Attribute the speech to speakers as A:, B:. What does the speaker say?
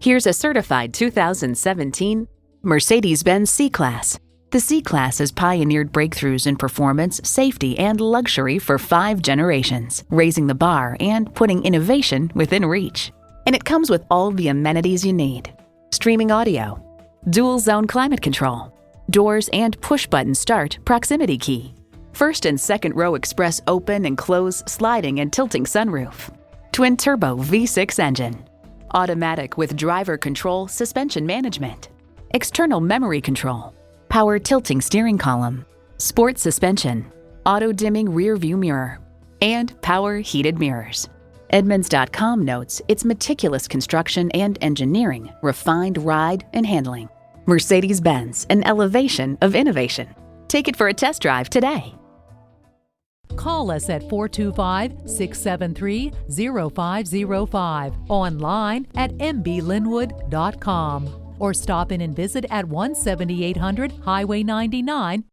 A: Here's a certified 2017 Mercedes-Benz C-Class. The C-Class has pioneered breakthroughs in performance, safety, and luxury for 5 generations, raising the bar and putting innovation within reach. And it comes with all the amenities you need: streaming audio, dual-zone climate control, doors and push-button start proximity key, first and second row express open and close sliding and tilting sunroof, twin-turbo V6 engine, automatic with driver control suspension management, external memory control, power tilting steering column, sport suspension, auto-dimming rear view mirror, and power heated mirrors. Edmunds.com notes its meticulous construction and engineering, refined ride and handling. Mercedes-Benz, an elevation of innovation. Take it for a test drive today.
B: Call us at 425-673-0505, online at mblynnwood.com, or stop in and visit at 17800 Highway 99,